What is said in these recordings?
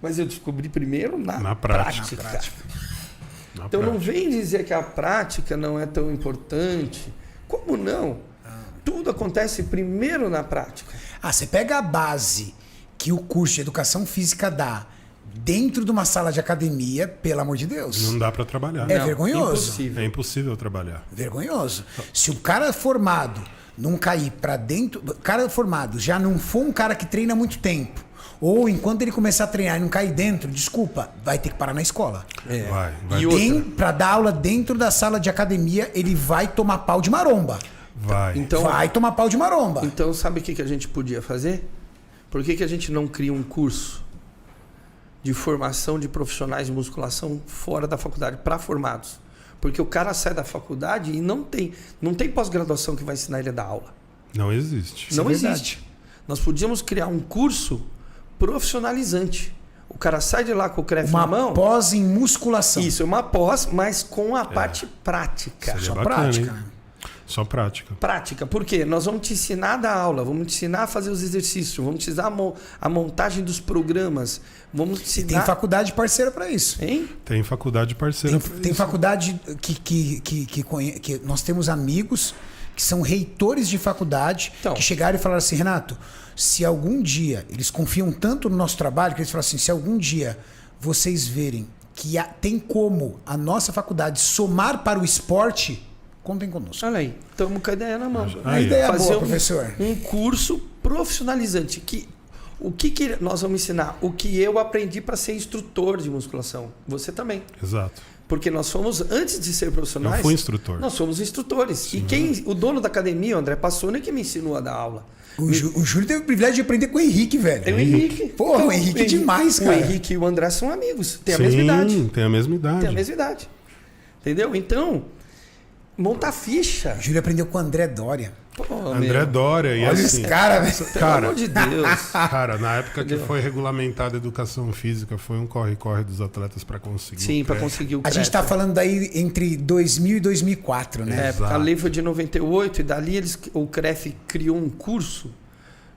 Mas eu descobri primeiro na prática. prática. Então não vem dizer que a prática não é tão importante. Como não? Tudo acontece primeiro na prática. Você pega a base que o curso de educação física dá dentro de uma sala de academia, pelo amor de Deus. Não dá para trabalhar. É vergonhoso. Impossível. É impossível trabalhar. Vergonhoso. Se o cara formado não cair para dentro... O cara formado já não for um cara que treina há muito tempo, ou enquanto ele começar a treinar e não cair dentro, desculpa, vai ter que parar na escola. Vai. E Para dar aula dentro da sala de academia, ele vai tomar pau de maromba. Então, Vai tomar pau de maromba. Então, sabe o que a gente podia fazer? Por que a gente não cria um curso de formação de profissionais de musculação fora da faculdade para formados? Porque o cara sai da faculdade e não tem pós-graduação que vai ensinar ele a dar aula. Não existe. Não existe. Nós podíamos criar um curso profissionalizante. O cara sai de lá com o CREF na mão. Uma pós em musculação. Isso, é uma pós, mas com a parte prática. Seria Só bacana, prática. hein? Só prática. Prática, por quê? Nós vamos te ensinar a dar aula, vamos te ensinar a fazer os exercícios, vamos te ensinar a montagem dos programas, vamos te E ensinar... tem faculdade parceira para isso. Hein? Tem faculdade parceira. Tem faculdade que nós temos amigos que são reitores de faculdade, Então. que chegaram e falaram assim, Renato, se algum dia, eles confiam tanto no nosso trabalho, que eles falaram assim, se algum dia vocês verem que tem como a nossa faculdade somar para o esporte, contem conosco. Olha aí, estamos com a ideia na mão. A ideia é Fazer boa, professor. um curso profissionalizante. O que nós vamos ensinar? O que eu aprendi para ser instrutor de musculação. Você também. Exato. Porque nós fomos, antes de ser profissionais... Eu fui instrutor. Nós somos instrutores. Sim. E o dono da academia, o André Passoni, que me ensinou a dar aula. O Júlio teve o privilégio de aprender com o Henrique, velho. É o Henrique. Porra, o Henrique é demais, cara. O Henrique e o André são amigos. Tem a mesma idade. Tem a mesma idade. Tem a mesma idade. Entendeu? Então, monta a ficha. O Júlio aprendeu com o André Dória. Pô, André Dória. E Olha assim, esse cara, velho. Pelo amor de Deus. Cara, na época que foi regulamentada a educação física, foi um corre-corre dos atletas para conseguir. Sim, para conseguir o A CREF. gente tá falando daí entre 2000 e 2004, né? A lei foi de 98 e dali o CREF criou um curso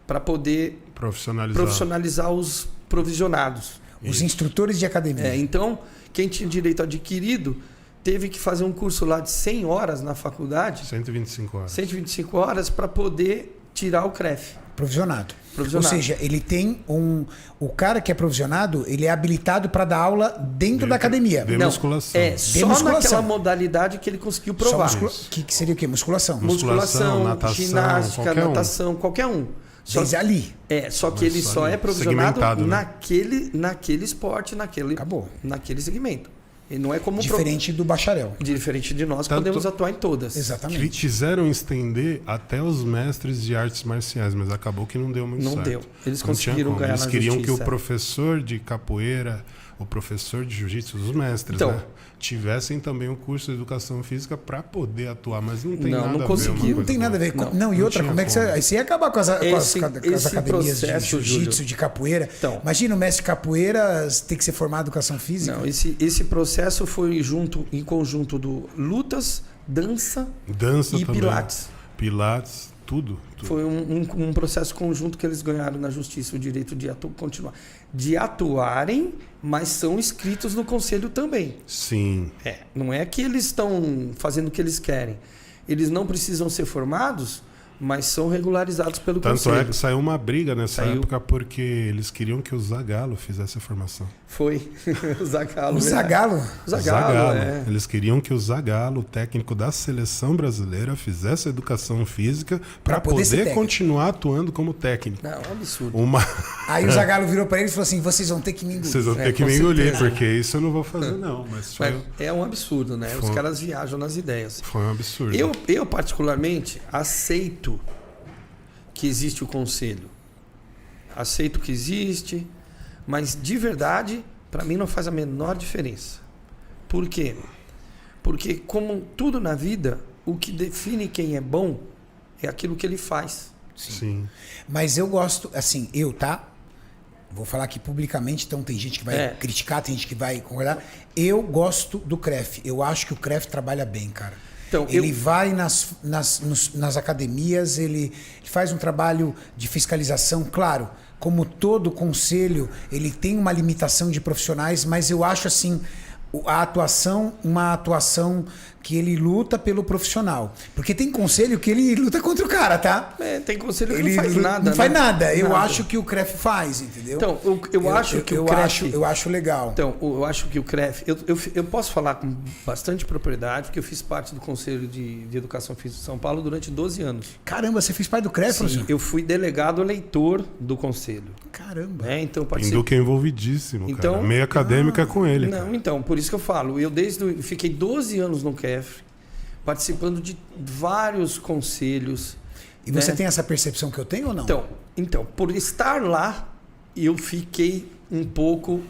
para poder profissionalizar os provisionados. Os instrutores de academia. Então, quem tinha direito adquirido teve que fazer um curso lá de 100 horas na faculdade. 125 horas. 125 horas para poder tirar o CREF. Provisionado. Provisionado. Ou seja, ele tem o cara que é provisionado, ele é habilitado para dar aula dentro da academia. De musculação. Só musculação. naquela modalidade que ele conseguiu provar. Que seria o quê? Musculação. Musculação, natação, ginástica, natação, qualquer um. Desde ali. Só que ele só é provisionado segmentado, né? naquele esporte, naquele segmento. E não é como Diferente do bacharel. Diferente de nós, podemos atuar em todas. Exatamente. Quiseram estender até os mestres de artes marciais, mas acabou que não deu muito certo. Não deu. Eles Não conseguiram tinha como. ganhar Eles na queriam justiça. que o professor de capoeira, o professor de jiu-jitsu, os mestres, né, tivessem também um curso de educação física para poder atuar, mas não tem nada a ver. Não tem nada a ver. Não, e outra, como é que você ia acabar com as academias de jiu-jitsu, de capoeira? Então, imagina o mestre de capoeira tem que ser formado em educação física. Não, esse processo foi em conjunto do lutas, dança e também. Pilates. Tudo. Foi um processo conjunto que eles ganharam na justiça o direito de continuar. De atuarem, mas são inscritos no conselho também. Sim. Não é que eles estão fazendo o que eles querem. Eles não precisam ser formados, mas são regularizados pelo conselho. Tanto é que saiu uma briga nessa época porque eles queriam que o Zagallo fizesse a formação. Foi. O Zagallo. O Zagallo? O Zagallo. Eles queriam que o Zagallo, o técnico da seleção brasileira, fizesse a educação física para poder continuar atuando como técnico. Não, é um absurdo. Aí o Zagallo virou para eles e falou assim, vocês vão ter que me engolir. Vocês vão ter que me engolir, porque isso eu não vou fazer não. Mas é um absurdo, né? Os caras viajam nas ideias. Foi um absurdo. Eu particularmente, aceito que existe o conselho. Aceito que existe, mas de verdade, para mim não faz a menor diferença. Por quê? Porque como tudo na vida, o que define quem é bom é aquilo que ele faz. Sim. Mas eu gosto, assim, vou falar aqui publicamente, então tem gente que vai criticar, tem gente que vai concordar. Eu gosto do CREF. Eu acho que o CREF trabalha bem, cara. Então, ele vai nas academias, ele faz um trabalho de fiscalização, claro. Como todo conselho, ele tem uma limitação de profissionais, mas eu acho assim, a atuação, uma atuação que ele luta pelo profissional. Porque tem conselho que ele luta contra o cara, tá? Tem conselho que Ele não faz nada. Não faz nada. Eu Nada. acho que o CREF faz, entendeu? Então, eu acho que o CREF... Eu acho legal. Então, eu acho que o CREF... Eu posso falar com bastante propriedade, porque eu fiz parte do Conselho de Educação Física de São Paulo durante 12 anos. Caramba, você fez parte do CREF, Sim, professor? eu fui delegado eleitor do Conselho. Caramba. Então, Pinduca é envolvidíssimo, Então, cara. Meio acadêmica com ele. Não, cara. então, por isso que eu falo. Eu fiquei 12 anos no CREF, participando de vários conselhos. E você tem essa percepção que eu tenho ou não? Então, por estar lá, eu fiquei um pouco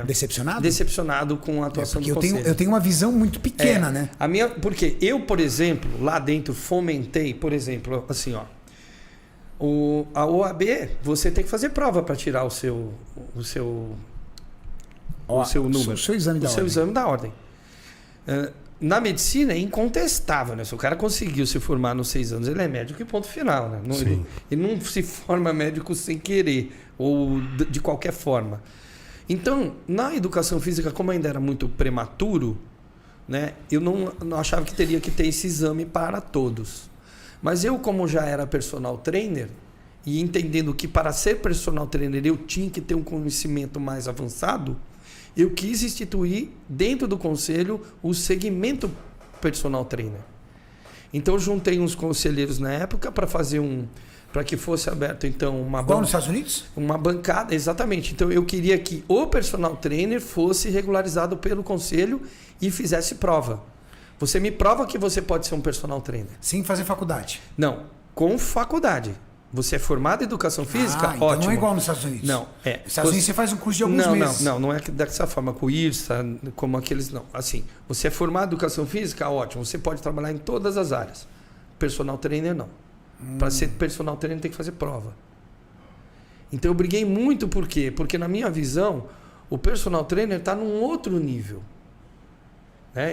decepcionado com a atuação do porque conselho. eu tenho uma visão muito pequena, né? Porque eu, por exemplo, lá dentro fomentei, por exemplo, assim, ó, a OAB, você tem que fazer prova para tirar o seu número. O seu exame da ordem. Exame da ordem. Na medicina é incontestável, né? Se o cara conseguiu se formar nos 6 anos, ele é médico e ponto final, né? Ele não se forma médico sem querer ou de qualquer forma. Então, na educação física, como ainda era muito prematuro, né? Eu não achava que teria que ter esse exame para todos. Mas eu, como já era personal trainer, e entendendo que para ser personal trainer eu tinha que ter um conhecimento mais avançado, eu quis instituir dentro do conselho o segmento personal trainer. Então eu juntei uns conselheiros na época para fazer para que fosse aberto então igual nos Estados Unidos? Uma bancada, exatamente. Então eu queria que o personal trainer fosse regularizado pelo conselho e fizesse prova. Você me prova que você pode ser um personal trainer. Sem fazer faculdade? Não, com faculdade. Você é formado em educação física? Então ótimo. não é igual nos Estados Unidos. Não, Nos Estados Unidos você faz um curso de alguns meses. Não é dessa forma, com o IRSA, como aqueles, não. Assim, você é formado em educação física? Ótimo, você pode trabalhar em todas as áreas. Personal trainer, não. Para ser personal trainer tem que fazer prova. Então eu briguei muito, por quê? Porque na minha visão, o personal trainer está num outro nível.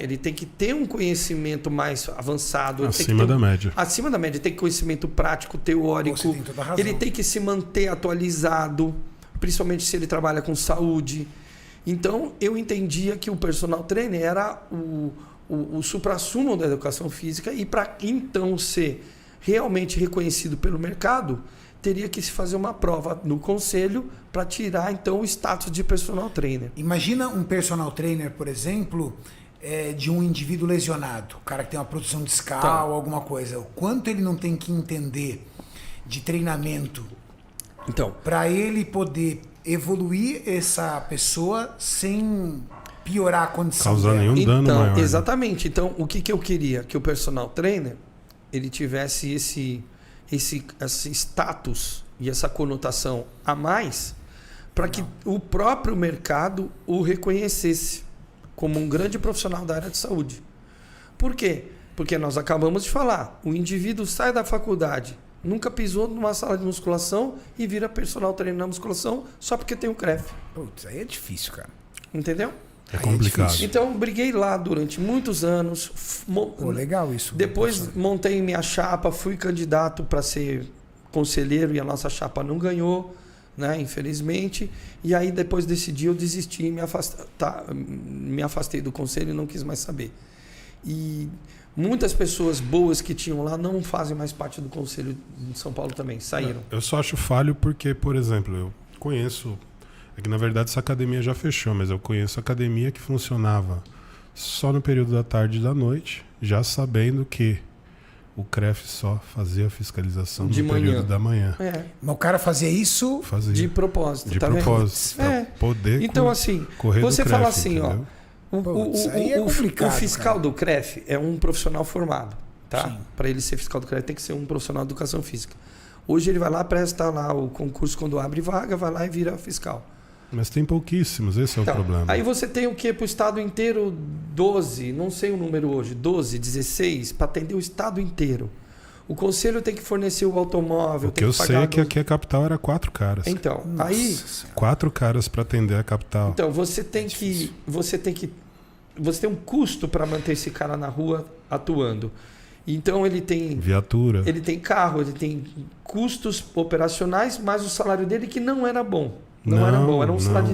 Ele tem que ter um conhecimento mais avançado. Acima da média. Acima da média. Tem conhecimento prático, teórico. Você tem toda a razão. Ele tem que se manter atualizado, principalmente se ele trabalha com saúde. Então, eu entendia que o personal trainer era o suprassumo da educação física e para então ser realmente reconhecido pelo mercado, teria que se fazer uma prova no conselho para tirar então o status de personal trainer. Imagina um personal trainer, por exemplo, de um indivíduo lesionado, o cara que tem uma produção discal, alguma coisa. O quanto ele não tem que entender de treinamento para ele poder evoluir essa pessoa sem piorar a condição causar dela. nenhum dano maior. Exatamente. Então, o que eu queria? Que o personal trainer ele tivesse esse status e essa conotação a mais para que o próprio mercado o reconhecesse como um grande profissional da área de saúde. Por quê? Porque nós acabamos de falar, o indivíduo sai da faculdade, nunca pisou numa sala de musculação e vira personal trainer na musculação só porque tem o CREF. Putz, aí é difícil, cara. Entendeu? É complicado. Então, eu briguei lá durante muitos anos. Pô, legal isso. Depois montei minha chapa, fui candidato para ser conselheiro e a nossa chapa não ganhou, né, infelizmente. E aí depois decidi, eu desisti, me afastei do conselho e não quis mais saber. E muitas pessoas boas que tinham lá não fazem mais parte do conselho de São Paulo também, saíram. Eu só acho falho porque, por exemplo, eu conheço... É que na verdade essa academia já fechou, mas eu conheço academia que funcionava só no período da tarde e da noite, já sabendo que o CREF só fazia a fiscalização no período da manhã. Mas o cara fazia isso de propósito. De tá propósito. Para poder então, assim, correr você do CREF, fala assim, entendeu? O fiscal do CREF é um profissional formado, tá? Para ele ser fiscal do CREF tem que ser um profissional de educação física. Hoje ele vai lá, presta lá o concurso quando abre vaga, vai lá e vira fiscal. Mas tem pouquíssimos, esse é o problema. Aí você tem o quê? Para o estado inteiro, 12, não sei o número hoje, 12, 16, para atender o estado inteiro. O conselho tem que fornecer o automóvel. O que eu sei é que aqui a capital era 4 caras. Então, Nossa aí... 4 caras para atender a capital. Então, você tem que você tem um custo para manter esse cara na rua atuando. Então ele tem Viatura. ele tem carro, ele tem custos operacionais, mas o salário dele que não era bom. Não era bom, era um salário